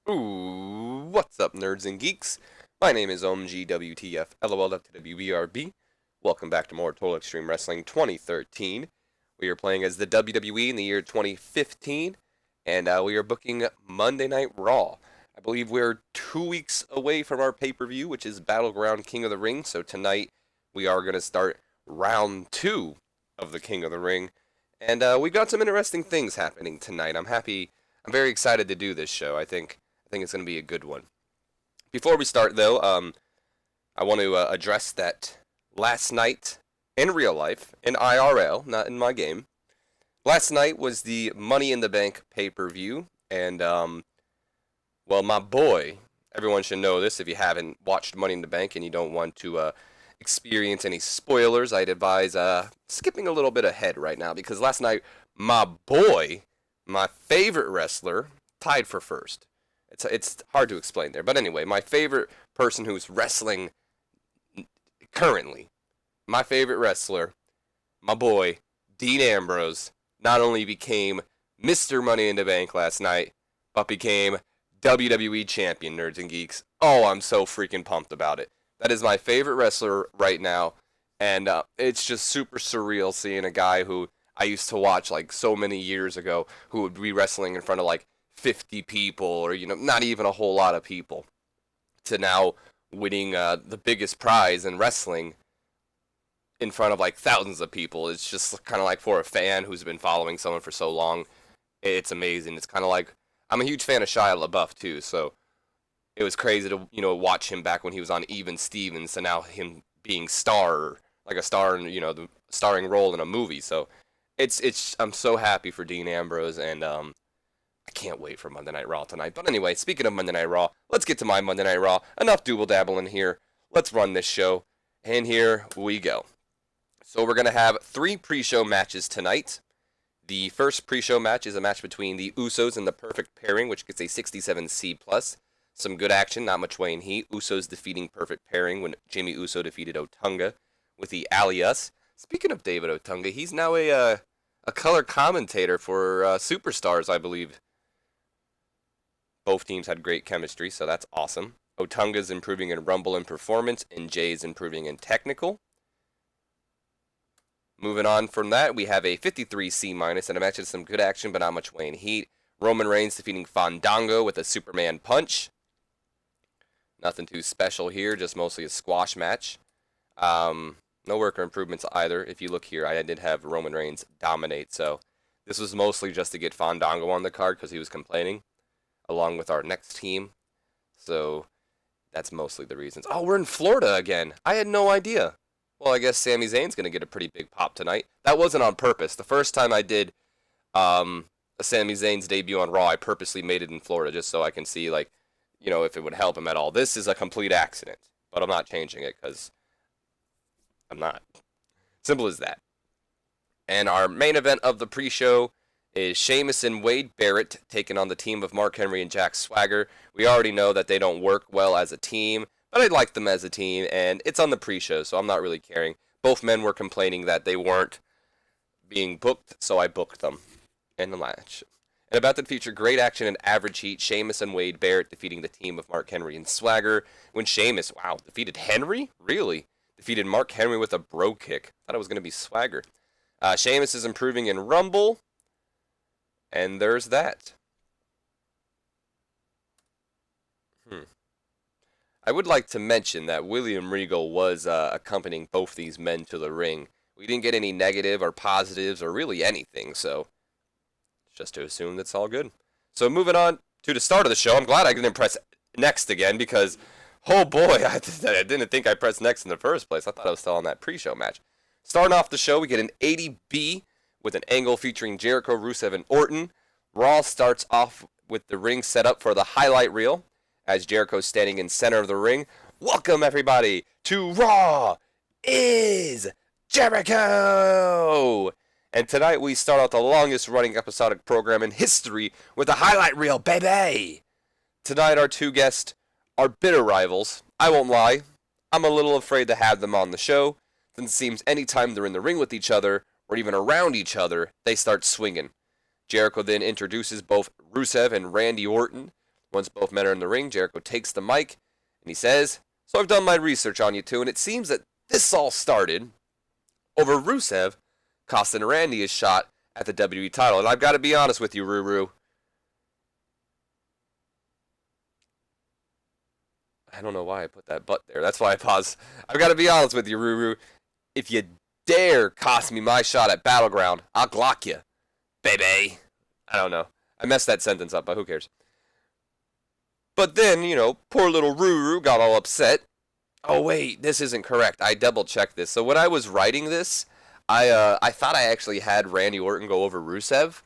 Ooh, what's up, nerds and geeks? My name is OMGWTF, LOL, Welcome back to more Total Extreme Wrestling 2013. We are playing as the WWE in the year 2015, and we are booking Monday Night Raw. I believe we're 2 weeks away from our pay-per-view, which is Battleground King of the Ring, so tonight we are going to start round 2 of the King of the Ring. And we've got some interesting things happening tonight. I'm very excited to do this show. I think it's going to be a good one. Before we start, though, I want to address that last night in real life, in IRL, not in my game. Last night was the Money in the Bank pay-per-view, and, well, my boy, everyone should know this if you haven't watched Money in the Bank and you don't want to experience any spoilers, I'd advise skipping a little bit ahead right now, because last night, my boy, my favorite wrestler, tied for first. It's hard to explain there. But anyway, my favorite person who's wrestling currently, my favorite wrestler, my boy, Dean Ambrose, not only became Mr. Money in the Bank last night, but became WWE Champion, nerds and geeks. Oh, I'm so freaking pumped about it. That is my favorite wrestler right now, and it's just super surreal seeing a guy who I used to watch like so many years ago who would be wrestling in front of like 50 people or not even a whole lot of people to now winning the biggest prize in wrestling in front of like thousands of people. It's just kind of like for a fan who's been following someone for so long, it's amazing. It's kind of like I'm a huge fan of Shia LaBeouf too, so it was crazy to watch him back when he was on Even Stevens, to now him being like a star in the starring role in a movie. So it's I'm so happy for Dean Ambrose, and I can't wait for Monday Night Raw tonight. But anyway, speaking of Monday Night Raw, let's get to my Monday Night Raw. Enough double dabbling here. Let's run this show. And here we go. So we're going to have 3 pre-show matches tonight. The first pre-show match is a match between the Usos and the Perfect Pairing, which gets a 67C+. Some good action, not much weighing heat. Usos defeating Perfect Pairing when Jimmy Uso defeated Otunga with the Alias. Speaking of David Otunga, he's now a color commentator for Superstars, I believe. Both teams had great chemistry, so that's awesome. Otunga's improving in Rumble and performance, and Jay's improving in technical. Moving on from that, we have a 53C- and a match with some good action, but not much weighing heat. Roman Reigns defeating Fandango with a Superman punch. Nothing too special here, just mostly a squash match. No worker improvements either. If you look here, I did have Roman Reigns dominate, so this was mostly just to get Fandango on the card because he was complaining, along with our next team. So that's mostly the reasons. Oh, we're in Florida again. I had no idea. Well, I guess Sami Zayn's going to get a pretty big pop tonight. That wasn't on purpose. The first time I did a Sami Zayn's debut on Raw, I purposely made it in Florida just so I can see, like, if it would help him at all. This is a complete accident, but I'm not changing it because I'm not. Simple as that. And our main event of the pre-show is Sheamus and Wade Barrett taking on the team of Mark Henry and Jack Swagger. We already know that they don't work well as a team, but I like them as a team, and it's on the pre-show, so I'm not really caring. Both men were complaining that they weren't being booked, so I booked them in the match. And about to feature great action and average heat, Sheamus and Wade Barrett defeating the team of Mark Henry and Swagger. When Sheamus, wow, defeated Henry? Really? Defeated Mark Henry with a bro kick. Thought it was going to be Swagger. Sheamus is improving in Rumble. And there's that. I would like to mention that William Regal was accompanying both these men to the ring. We didn't get any negative or positives or really anything, so just to assume that's all good. So moving on to the start of the show, I'm glad I didn't press next again because, oh boy, I didn't think I pressed next in the first place. I thought I was still on that pre-show match. Starting off the show, we get an 80B with an angle featuring Jericho, Rusev, and Orton. Raw starts off with the ring set up for the highlight reel as Jericho's standing in center of the ring. Welcome, everybody, to Raw is Jericho! And tonight we start out the longest running episodic program in history with a highlight reel, baby! Tonight our 2 guests are bitter rivals. I won't lie, I'm a little afraid to have them on the show, since it seems anytime they're in the ring with each other, or even around each other, they start swinging. Jericho then introduces both Rusev and Randy Orton, Once both men are in the ring, Jericho takes the mic, and he says, "So I've done my research on you two, and it seems that this all started over Rusev costing Randy his shot at the WWE title. And I've got to be honest with you, Ruru. I don't know why I put that but there. That's why I paused. I've got to be honest with you, Ruru. If you dare cost me my shot at Battleground, I'll Glock you, baby." I don't know. I messed that sentence up, but who cares? But then, poor little Ruru got all upset. Oh, wait, this isn't correct. I double-checked this. So when I was writing this, I thought I actually had Randy Orton go over Rusev,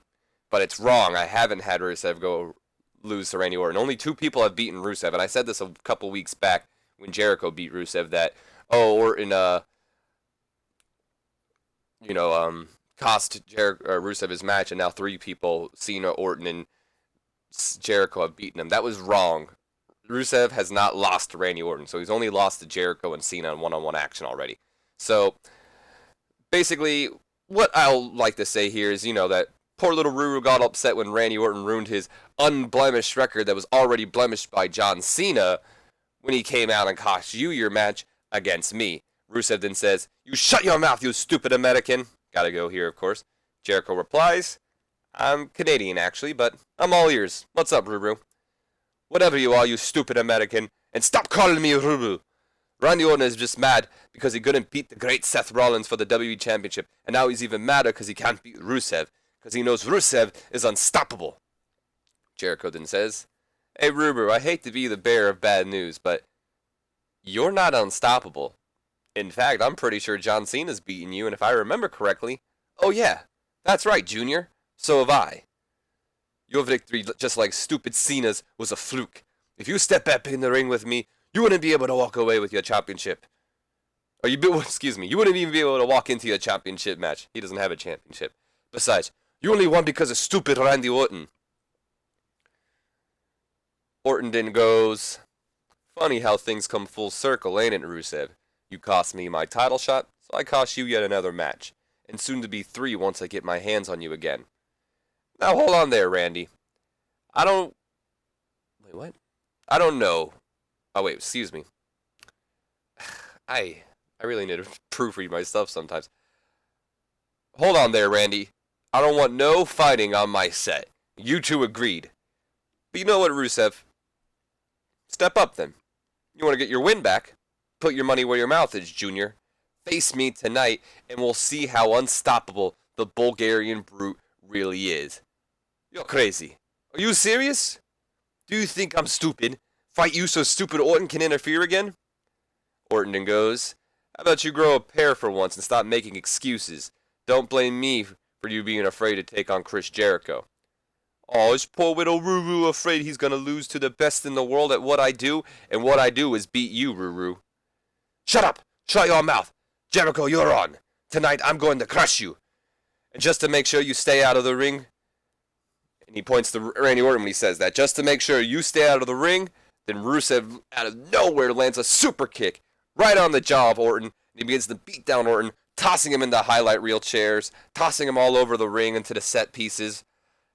but it's wrong. I haven't had Rusev lose to Randy Orton. Only 2 people have beaten Rusev, and I said this a couple weeks back when Jericho beat Rusev that, Orton, cost Rusev his match, and now 3 people, Cena, Orton, and Jericho, have beaten him. That was wrong. Rusev has not lost to Randy Orton, so he's only lost to Jericho and Cena in one-on-one action already. So, basically, what I'll like to say here is, that poor little Ruru got upset when Randy Orton ruined his unblemished record that was already blemished by John Cena when he came out and cost you your match against me. Rusev then says, "You shut your mouth, you stupid American." Gotta go here, of course. Jericho replies, "I'm Canadian, actually, but I'm all ears. What's up, Ruru?" "Whatever you are, you stupid American, and stop calling me Ruru. Randy Orton is just mad because he couldn't beat the great Seth Rollins for the WWE Championship, and now he's even madder because he can't beat Rusev, because he knows Rusev is unstoppable." Jericho then says, "Hey, Ruru, I hate to be the bearer of bad news, but you're not unstoppable. In fact, I'm pretty sure John Cena's beaten you, and if I remember correctly, oh yeah, that's right, Junior, so have I. Your victory, just like stupid Cena's, was a fluke. If you step back in the ring with me, you wouldn't be able to walk away with your championship. Or you wouldn't even be able to walk into your championship match. He doesn't have a championship. Besides, you only won because of stupid Randy Orton." Orton then goes, "Funny how things come full circle, ain't it, Rusev? You cost me my title shot, so I cost you yet another match. And soon to be 3 once I get my hands on you again. Now hold on there, Randy. Wait, what? I don't know. Oh, wait, excuse me. I really need to proofread my stuff sometimes. Hold on there, Randy. I don't want no fighting on my set. You two agreed. But you know what, Rusev? Step up, then. You want to get your win back? Put your money where your mouth is, Junior. Face me tonight, and we'll see how unstoppable the Bulgarian brute really is." You're crazy. Are you serious? Do you think I'm stupid? Fight you so stupid Orton can interfere again? Orton then goes, "How about you grow a pair for once and stop making excuses? Don't blame me for you being afraid to take on Chris Jericho." "Oh, is poor little Ruru afraid he's going to lose to the best in the world at what I do? And what I do is beat you, Ruru." "Shut up! Shut your mouth! Jericho, you're on. Tonight I'm going to crush you. And just to make sure you stay out of the ring," and he points to Randy Orton when he says that, "just to make sure you stay out of the ring," then Rusev out of nowhere lands a super kick right on the jaw of Orton. And he begins to beat down Orton, tossing him into highlight reel chairs, tossing him all over the ring into the set pieces.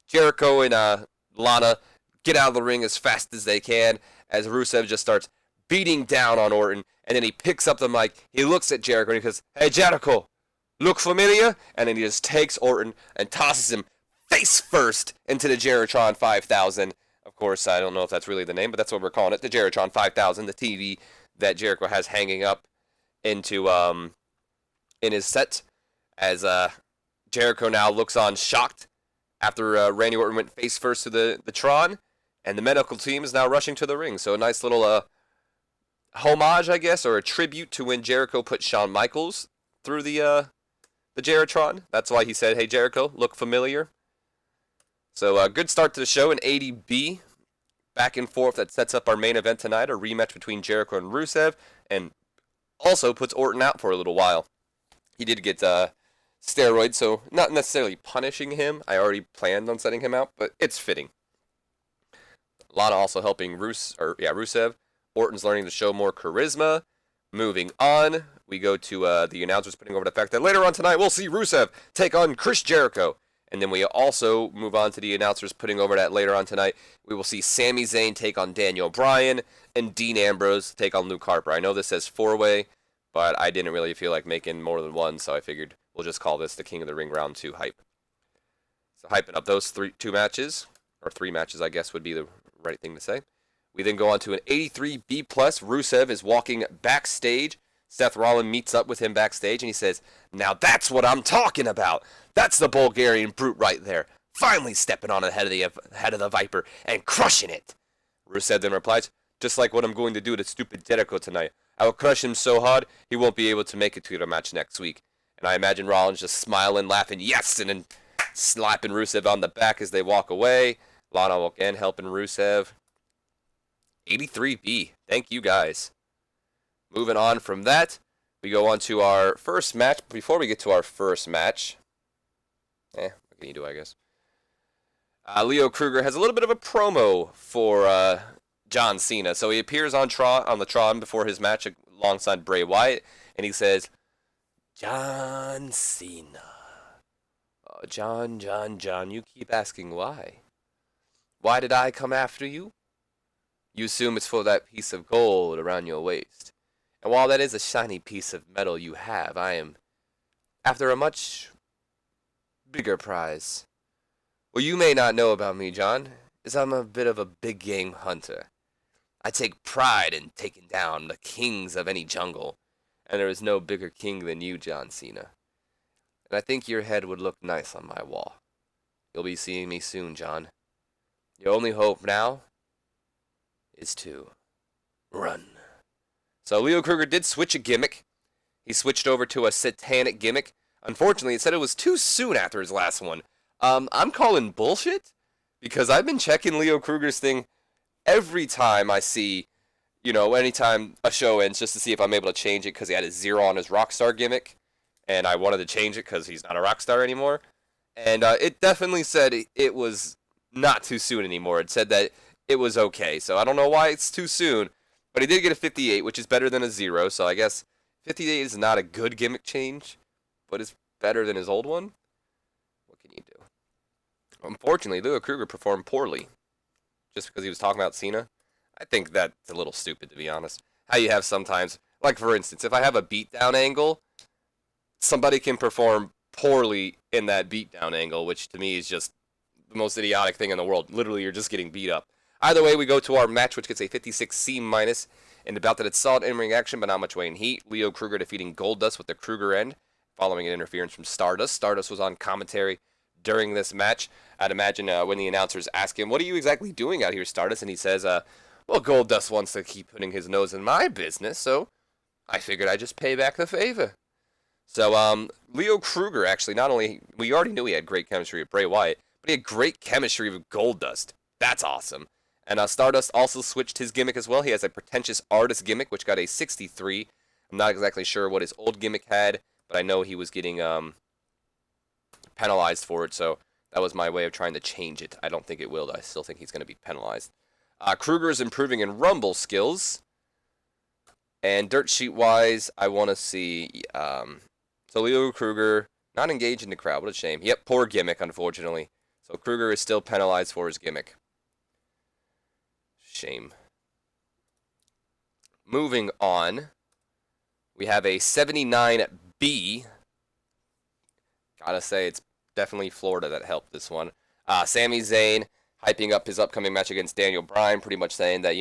Jericho and Lana get out of the ring as fast as they can as Rusev just starts beating down on Orton. And then he picks up the mic, he looks at Jericho and he goes, "Hey Jericho, look familiar?" And then he just takes Orton and tosses him face first into the Jeritron 5000. Of course, I don't know if that's really the name, but that's what we're calling it, the Jeritron 5000, the TV that Jericho has hanging up into in his set, as Jericho now looks on shocked after Randy Orton went face first to the Tron, and the medical team is now rushing to the ring. So a nice little homage, I guess, or a tribute to when Jericho put Shawn Michaels through the Jeritron. That's why he said, "Hey Jericho, look familiar." So a good start to the show, an 80B back and forth that sets up our main event tonight, a rematch between Jericho and Rusev, and also puts Orton out for a little while. He did get steroids, so not necessarily punishing him. I already planned on setting him out, but it's fitting. Lana also helping Rusev. Orton's learning to show more charisma. Moving on, we go to the announcers putting over the fact that later on tonight we'll see Rusev take on Chris Jericho. And then we also move on to the announcers putting over that later on tonight. We will see Sami Zayn take on Daniel Bryan and Dean Ambrose take on Luke Harper. I know this says 4-way, but I didn't really feel like making more than one, so I figured we'll just call this the King of the Ring Round 2 hype. So hyping up those three matches, I guess would be the right thing to say. We then go on to an 83B+. Rusev is walking backstage. Seth Rollins meets up with him backstage, and he says, "Now that's what I'm talking about. That's the Bulgarian brute right there. Finally stepping on the head of the Viper and crushing it." Rusev then replies, "Just like what I'm going to do to stupid Jericho tonight. I will crush him so hard, he won't be able to make it to the match next week." And I imagine Rollins just smiling, laughing, yes, and then slapping Rusev on the back as they walk away. Lana will again helping Rusev. 83B. Thank you, guys. Moving on from that, we go on to our first match. Before we get to our first match, what can you do, I guess? Leo Kruger has a little bit of a promo for John Cena. So he appears on the Tron before his match alongside Bray Wyatt, and he says, "John Cena. Oh, John, you keep asking why. Why did I come after you? You assume it's for that piece of gold around your waist. And while that is a shiny piece of metal you have, I am after a much bigger prize. What you may not know about me, John, is I'm a bit of a big game hunter. I take pride in taking down the kings of any jungle, and there is no bigger king than you, John Cena. And I think your head would look nice on my wall. You'll be seeing me soon, John. Your only hope now is to run." So Leo Kruger did switch a gimmick. He switched over to a satanic gimmick. Unfortunately, it said it was too soon after his last one. I'm calling bullshit, because I've been checking Leo Kruger's thing every time I see, anytime a show ends, just to see if I'm able to change it, because he had a 0 on his Rockstar gimmick, and I wanted to change it because he's not a Rockstar anymore. And it definitely said it was not too soon anymore. It said that it was okay, so I don't know why it's too soon. But he did get a 58, which is better than a 0, so I guess 58 is not a good gimmick change, but it's better than his old one. What can you do? Unfortunately, Leo Kruger performed poorly, just because he was talking about Cena. I think that's a little stupid, to be honest. How you have sometimes, like for instance, if I have a beatdown angle, somebody can perform poorly in that beatdown angle, which to me is just the most idiotic thing in the world. Literally, you're just getting beat up. Either way, we go to our match, which gets a 56C-, in the bout that it's solid in-ring action, but not much weight in heat. Leo Kruger defeating Goldust with the Kruger end, following an interference from Stardust. Stardust was on commentary during this match. I'd imagine when the announcers ask him, "What are you exactly doing out here, Stardust?" And he says, well, Goldust wants to keep putting his nose in my business, so I figured I'd just pay back the favor. So Leo Kruger, actually, not only, we already knew he had great chemistry with Bray Wyatt, but he had great chemistry with Goldust. That's awesome. And Stardust also switched his gimmick as well. He has a pretentious artist gimmick, which got a 63. I'm not exactly sure what his old gimmick had, but I know he was getting penalized for it, so that was my way of trying to change it. I don't think it will, though. I still think he's going to be penalized. Kruger is improving in Rumble skills. And dirt sheet-wise, I want to see... so Leo Kruger, not engaged in the crowd. What a shame. Yep, poor gimmick, unfortunately. So Kruger is still penalized for his gimmick. Shame. Moving on, we have a 79B. Gotta say, it's definitely Florida that helped this one. Sami Zayn hyping up his upcoming match against Daniel Bryan, pretty much saying that,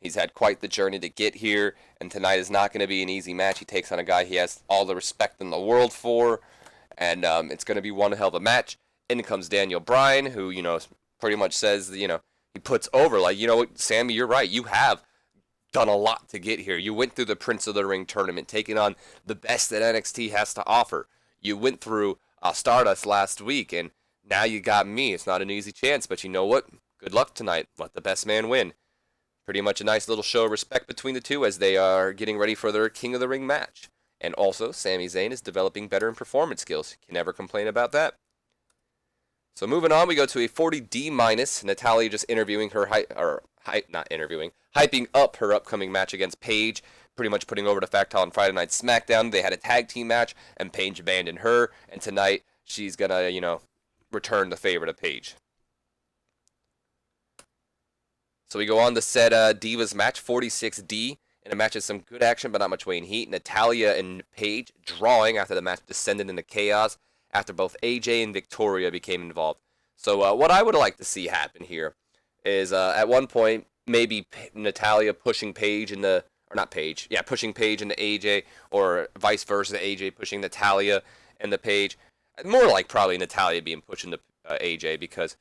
he's had quite the journey to get here, and tonight is not going to be an easy match. He takes on a guy he has all the respect in the world for, and it's going to be one hell of a match. In comes Daniel Bryan, who, pretty much says, he puts over, like, Sammy, you're right. You have done a lot to get here. You went through the Prince of the Ring tournament, taking on the best that NXT has to offer. You went through Stardust last week, and now you got me. It's not an easy chance, but you know what? Good luck tonight. Let the best man win. Pretty much a nice little show of respect between the two as they are getting ready for their King of the Ring match. And also, Sami Zayn is developing better in performance skills. Can never complain about that. So moving on, we go to a 40D-. Natalya just interviewing her, hyping up her upcoming match against Paige, pretty much putting over the fact how on Friday Night SmackDown they had a tag team match, and Paige abandoned her, and tonight she's gonna, return the favor to Paige. So we go on to set Divas match 46D. In a match with some good action but not much weight and heat. Natalya and Paige drawing after the match descended into chaos after both AJ and Victoria became involved. So what I would like to see happen here is at one point maybe Natalya pushing Paige in the, or not Paige, yeah, pushing Paige into AJ, or vice versa, AJ pushing Natalya and the Paige. More like probably Natalya being pushed into AJ, because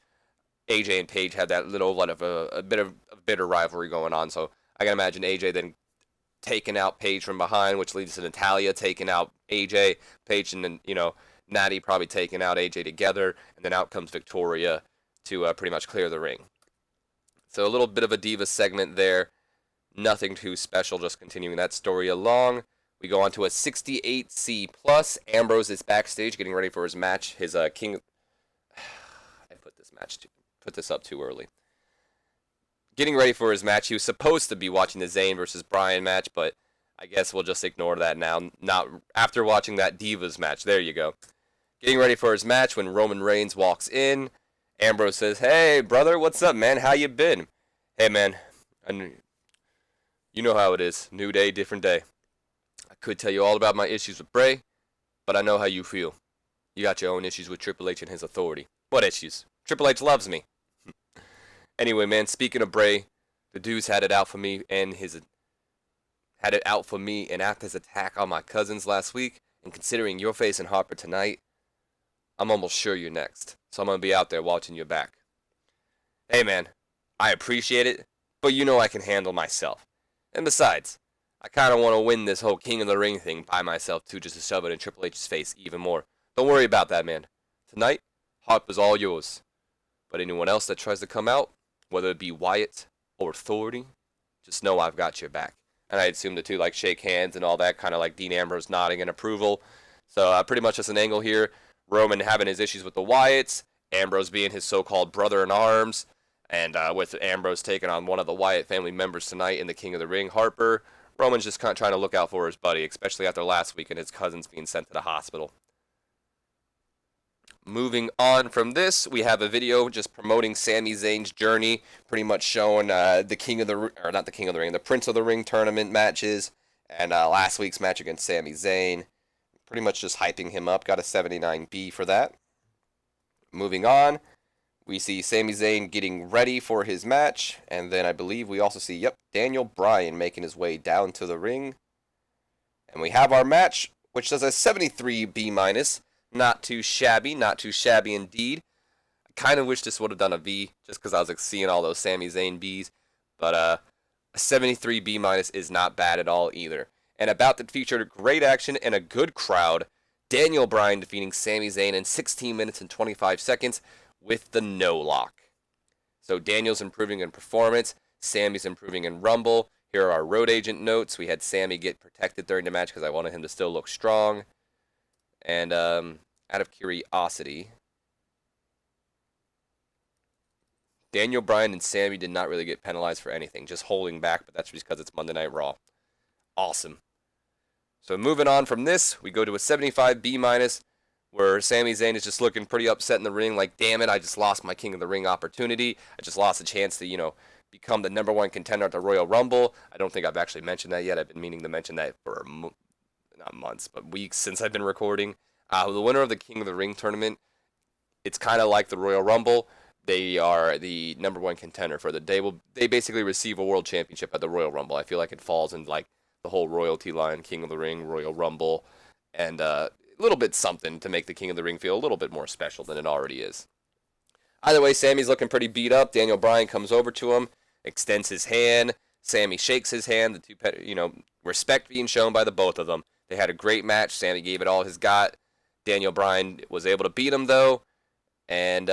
AJ and Paige had that little a bit of a bitter rivalry going on. So I can imagine AJ then taking out Paige from behind, which leads to Natalya taking out AJ, Paige and then, Natty probably taking out AJ together, and then out comes Victoria to pretty much clear the ring. So a little bit of a Diva segment there. Nothing too special, just continuing that story along. We go on to a 68C+. Ambrose is backstage getting ready for his match. His King... I put this up too early. Getting ready for his match. He was supposed to be watching the Zayn versus Bryan match, but I guess we'll just ignore that now. Not after watching that Divas match. There you go. Getting ready for his match when Roman Reigns walks in. Ambrose says, "Hey, brother, what's up, man? How you been?" "Hey, man, you know how it is. New day, different day. I could tell you all about my issues with Bray, but I know how you feel. You got your own issues with Triple H and his authority." "What issues? Triple H loves me." Anyway, man, speaking of Bray, the dude's had it out for me and after his attack on my cousins last week, and considering you're facing Harper tonight, I'm almost sure you're next. So I'm going to be out there watching your back. "Hey, man, I appreciate it, but you know I can handle myself. And besides, I kind of want to win this whole King of the Ring thing by myself too, just to shove it in Triple H's face even more. Don't worry about that, man. Tonight, Harper's all yours. But anyone else that tries to come out, whether it be Wyatt or Authority, just know I've got your back." And I assume the two shake hands and all that, kind of like Dean Ambrose nodding in approval. So pretty much just an angle here. Roman having his issues with the Wyatts, Ambrose being his so-called brother-in-arms, and with Ambrose taking on one of the Wyatt family members tonight in the King of the Ring, Harper. Roman's just kind of trying to look out for his buddy, especially after last week and his cousins being sent to the hospital. Moving on from this, we have a video just promoting Sami Zayn's journey, pretty much showing the Prince of the Ring tournament matches, and last week's match against Sami Zayn. Pretty much just hyping him up. Got a 79B for that. Moving on, we see Sami Zayn getting ready for his match, and then I believe we also see, Daniel Bryan making his way down to the ring. And we have our match, which does a 73B-. Not too shabby indeed. I kind of wish this would have done a V, just because I was seeing all those Sami Zayn Bs. But a 73B- is not bad at all either. And about that featured great action and a good crowd. Daniel Bryan defeating Sami Zayn in 16 minutes and 25 seconds with the no lock. So Daniel's improving in performance. Sami's improving in Rumble. Here are our road agent notes. We had Sami get protected during the match because I wanted him to still look strong. And out of curiosity, Daniel Bryan and Sami did not really get penalized for anything, just holding back, but that's just because it's Monday Night Raw. Awesome. So moving on from this, we go to a 75B-, where Sami Zayn is just looking pretty upset in the ring, like, damn it, I just lost my King of the Ring opportunity. I just lost a chance to, become the #1 contender at the Royal Rumble. I don't think I've actually mentioned that yet. I've been meaning to mention that for not months, but weeks since I've been recording. The winner of the King of the Ring tournament, it's kind of like the Royal Rumble. They are the #1 contender for the day. They basically receive a world championship at the Royal Rumble. I feel like it falls in the whole royalty line, King of the Ring, Royal Rumble, and a little bit something to make the King of the Ring feel a little bit more special than it already is. Either way, Sami's looking pretty beat up. Daniel Bryan comes over to him, extends his hand. Sami shakes his hand. The two, respect being shown by the both of them. They had a great match. Sami gave it all he's got. Daniel Bryan was able to beat him, though. And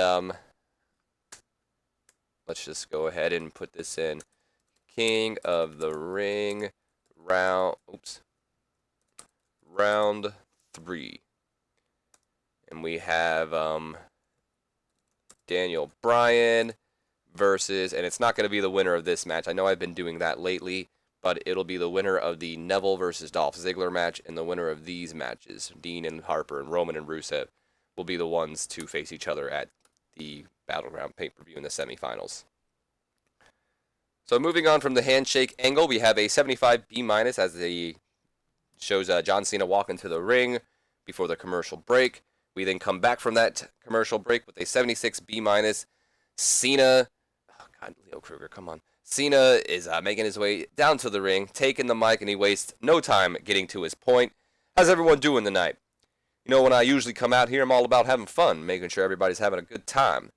let's just go ahead and put this in. King of the Ring round 3. And we have Daniel Bryan versus, and it's not going to be the winner of this match. I know I've been doing that lately, but it'll be the winner of the Neville versus Dolph Ziggler match and the winner of these matches, Dean and Harper and Roman and Rusev. will be the ones to face each other at the Battleground pay-per-view in the semifinals. So moving on from the handshake angle, we have a 75 B- as the shows John Cena walk into the ring before the commercial break. We then come back from that commercial break with a 76 B-. Cena, oh God, Leo Kruger, come on. Cena is making his way down to the ring, taking the mic, and he wastes no time getting to his point. How's everyone doing tonight? You know, when I usually come out here, I'm all about having fun, making sure everybody's having a good time.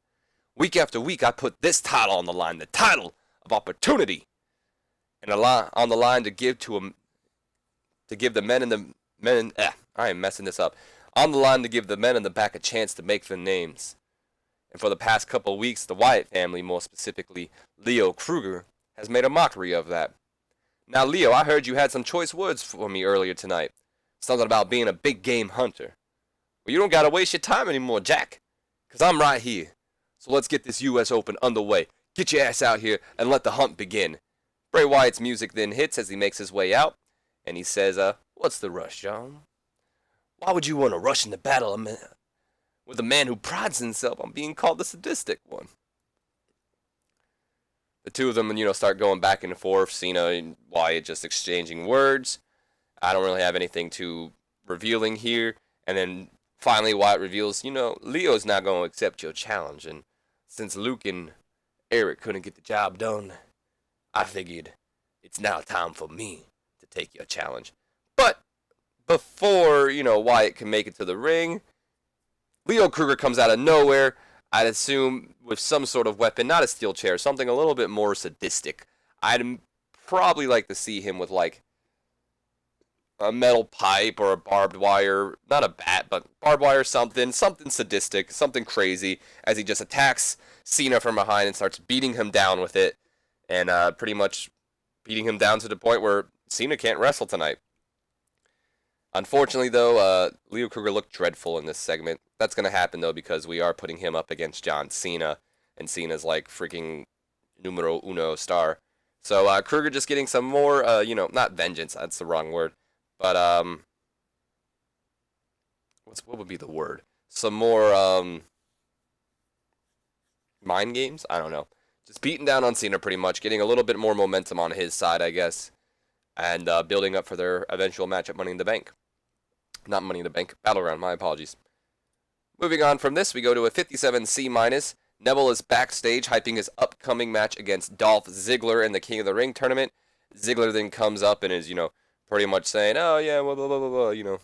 Week after week, I put this title on the line, the title of opportunity, and on the line to give the men in the I am messing this up. On the line to give the men in the back a chance to make the names. And for the past couple of weeks, the Wyatt family, more specifically Leo Kruger, has made a mockery of that. Now, Leo, I heard you had some choice words for me earlier tonight. Something about being a big game hunter. Well, you don't gotta waste your time anymore, Jack, because I'm right here. So let's get this U.S. Open underway. Get your ass out here and let the hunt begin. Bray Wyatt's music then hits as he makes his way out, and he says, what's the rush, John? Why would you want to rush into battle with a man who prides himself on being called the sadistic one? The two of them, start going back and forth. Cena and Wyatt just exchanging words. I don't really have anything too revealing here. And then finally Wyatt reveals, Leo's not going to accept your challenge. And since Luke and Eric couldn't get the job done, I figured it's now time for me to take your challenge. But before, Wyatt can make it to the ring, Leo Kruger comes out of nowhere, I'd assume with some sort of weapon, not a steel chair, something a little bit more sadistic. I'd probably like to see him with like a metal pipe or a barbed wire, not a bat, but barbed wire, something sadistic, something crazy, as he just attacks Cena from behind and starts beating him down with it, and pretty much beating him down to the point where Cena can't wrestle tonight. Unfortunately, though, Leo Kruger looked dreadful in this segment. That's going to happen, though, because we are putting him up against John Cena, and Cena's like freaking numero uno star. So Kruger just getting some more, not vengeance, that's the wrong word, but what would be the word? Some more mind games? I don't know. Just beating down on Cena pretty much, getting a little bit more momentum on his side, I guess, and building up for their eventual match at Money in the Bank. Not Money in the Bank, Battleground, my apologies. Moving on from this, we go to a 57 C-. Neville is backstage hyping his upcoming match against Dolph Ziggler in the King of the Ring tournament. Ziggler then comes up and is, pretty much saying, oh yeah, blah, blah, blah, blah, blah, you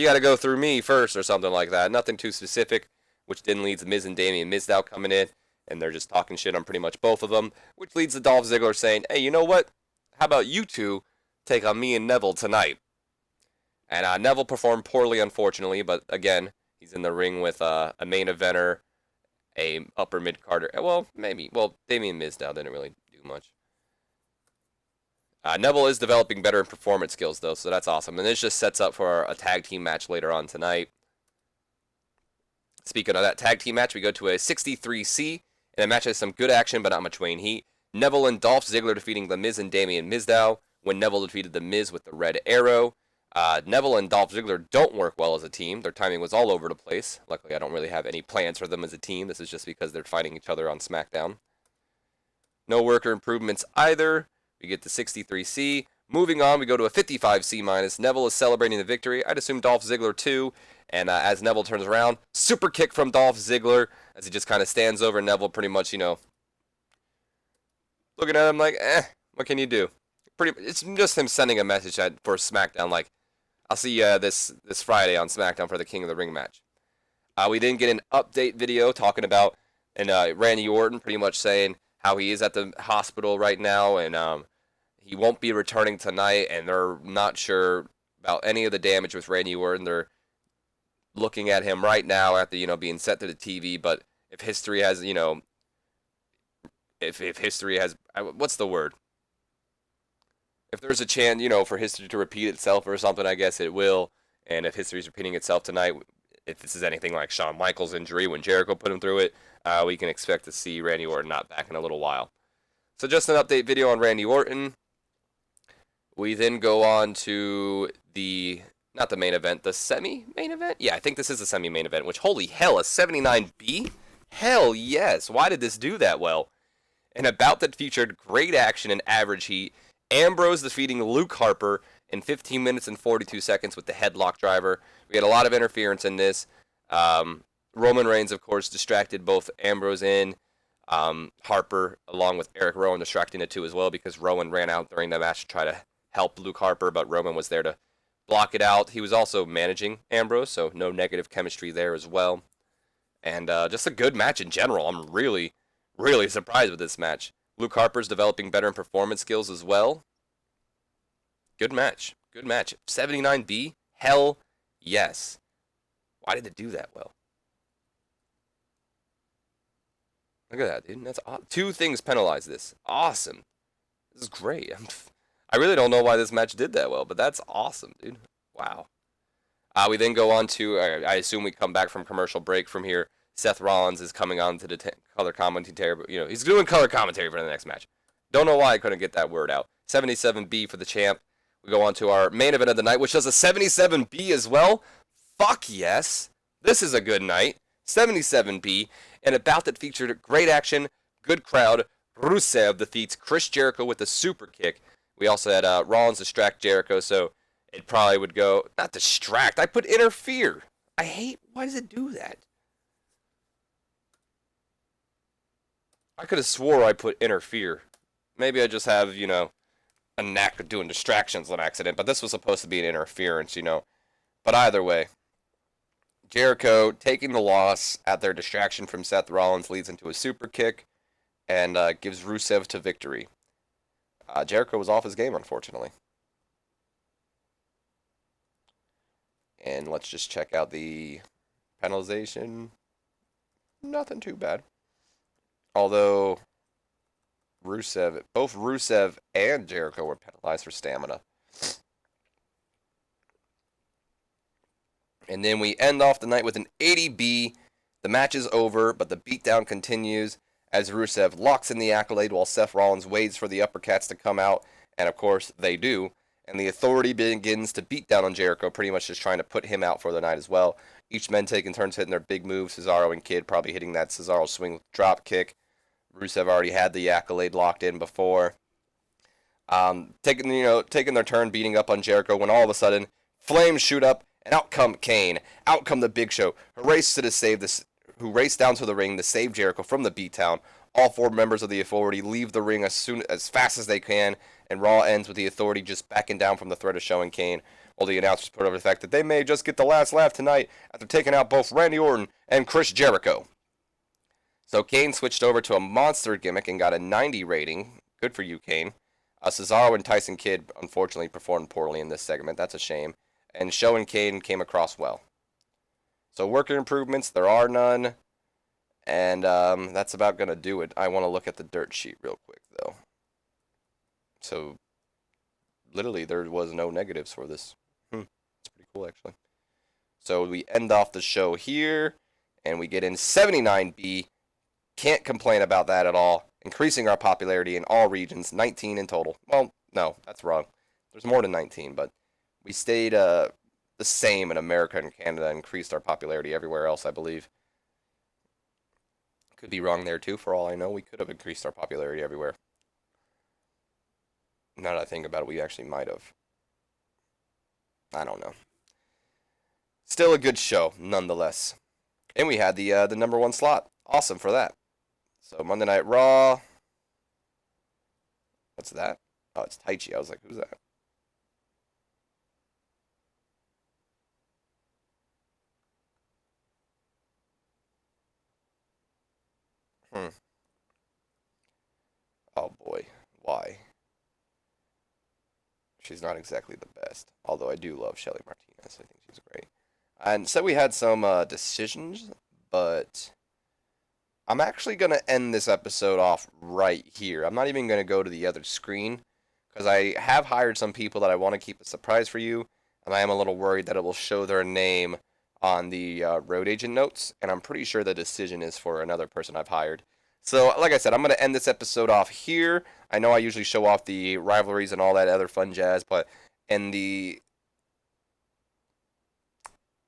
gotta go through me first or something like that. Nothing too specific, which then leads Miz and Damien Mizdow coming in, and they're just talking shit on pretty much both of them, which leads to Dolph Ziggler saying, hey, you know what? How about you two take on me and Neville tonight? And Neville performed poorly, unfortunately, but again, he's in the ring with a main eventer, a upper mid-carder. Well, maybe. Well, Damien Mizdow didn't really do much. Neville is developing better in performance skills, though, so that's awesome. And this just sets up for a tag team match later on tonight. Speaking of that tag team match, we go to a 63C, and a match has some good action, but not much weighing heat. Neville and Dolph Ziggler defeating The Miz and Damien Mizdow, when Neville defeated The Miz with the red arrow. Neville and Dolph Ziggler don't work well as a team. Their timing was all over the place. Luckily, I don't really have any plans for them as a team. This is just because they're fighting each other on SmackDown. No worker improvements either. We get to 63C. Moving on, we go to a 55C-. Neville is celebrating the victory. I'd assume Dolph Ziggler too. And as Neville turns around, super kick from Dolph Ziggler as he just kind of stands over Neville pretty much, looking at him like, what can you do? It's just him sending a message for SmackDown like, I'll see you this Friday on SmackDown for the King of the Ring match. We then get an update video talking about Randy Orton pretty much saying how he is at the hospital right now and he won't be returning tonight, and they're not sure about any of the damage with Randy Orton. They're looking at him right now after being set to the TV, but if history has if history has what's the word? If there's a chance, for history to repeat itself or something, I guess it will. And if history's repeating itself tonight, if this is anything like Shawn Michaels' injury when Jericho put him through it, we can expect to see Randy Orton not back in a little while. So just an update video on Randy Orton. We then go on to the not the main event, the semi-main event? Yeah, I think this is the semi-main event, which, holy hell, a 79B? Hell yes. Why did this do that well? An bout that featured great action and average heat. Ambrose defeating Luke Harper in 15 minutes and 42 seconds with the headlock driver. We had a lot of interference in this. Roman Reigns, of course, distracted both Ambrose and Harper, along with Eric Rowan, distracting the two as well because Rowan ran out during the match to try to help Luke Harper, but Roman was there to block it out. He was also managing Ambrose, so no negative chemistry there as well. And just a good match in general. I'm really, really surprised with this match. Luke Harper's developing better in performance skills as well. Good match. Good match. 79B? Hell yes. Why did it do that well? Look at that, dude. That's awesome. Two things penalize this. Awesome. This is great. I really don't know why this match did that well, but that's awesome, dude. Wow. We then go on to, I assume we come back from commercial break from here. Seth Rollins is coming on to the color commentary, but, he's doing color commentary for the next match. Don't know why I couldn't get that word out. 77B for the champ. We go on to our main event of the night, which does a 77B as well. Fuck yes. This is a good night. 77B, and a bout that featured great action, good crowd. Rusev defeats Chris Jericho with a super kick. We also had Rollins distract Jericho, so it probably would go, not distract, I put interfere. Why does it do that? I could have swore I put interfere. Maybe I just have, a knack of doing distractions on accident, but this was supposed to be an interference, But either way, Jericho taking the loss at their distraction from Seth Rollins leads into a super kick and gives Rusev to victory. Jericho was off his game, unfortunately. And let's just check out the penalization. Nothing too bad. Although both Rusev and Jericho were penalized for stamina. And then we end off the night with an 80B. The match is over, but the beatdown continues as Rusev locks in the accolade while Seth Rollins waits for the uppercuts to come out. And of course, they do. And the Authority begins to beat down on Jericho, pretty much just trying to put him out for the night as well. Each men taking turns hitting their big moves. Cesaro and Kid probably hitting that Cesaro swing drop kick. Rusev already had the accolade locked in before. Taking their turn beating up on Jericho when all of a sudden flames shoot up and out come Kane. Out come the Big Show, who raced down to the ring to save Jericho from the beatdown. All four members of the Authority leave the ring as fast as they can, and Raw ends with the Authority just backing down from the threat of showing Kane, while the announcers put over the fact that they may just get the last laugh tonight after taking out both Randy Orton and Chris Jericho. So Kane switched over to a monster gimmick and got a 90 rating. Good for you, Kane. Cesaro and Tyson Kidd unfortunately performed poorly in this segment. That's a shame. And Show and Kane came across well. So worker improvements, there are none. And that's about going to do it. I want to look at the dirt sheet real quick, though. So, literally, there was no negatives for this. It's pretty cool, actually. So, we end off the show here. And we get in 79B. Can't complain about that at all. Increasing our popularity in all regions. 19 in total. Well, no, that's wrong. There's more than 19, but we stayed the same in America and Canada. Increased our popularity everywhere else, I believe. Could be wrong there, too, for all I know. We could have increased our popularity everywhere. Now that I think about it, we actually might have. I don't know. Still a good show, nonetheless. And we had the number one slot. Awesome for that. So Monday Night Raw. What's that? Oh, it's Taichi. I was like, who's that? Oh boy, why? She's not exactly the best. Although I do love Shelly Martinez. I think she's great. And so we had some decisions, but I'm actually going to end this episode off right here. I'm not even going to go to the other screen, because I have hired some people that I want to keep a surprise for you, and I am a little worried that it will show their name on the road agent notes, and I'm pretty sure the decision is for another person I've hired. So, like I said, I'm going to end this episode off here. I know I usually show off the rivalries and all that other fun jazz, but in the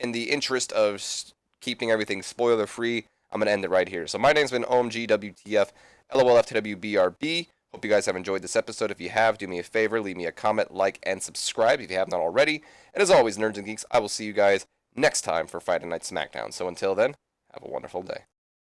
in the interest of keeping everything spoiler free, I'm going to end it right here. So my name's been OMGWTF, LOLFTWBRB. Hope you guys have enjoyed this episode. If you have, do me a favor, leave me a comment, like, and subscribe if you have not already. And as always, Nerds and Geeks, I will see you guys next time for Friday Night SmackDown. So until then, have a wonderful day.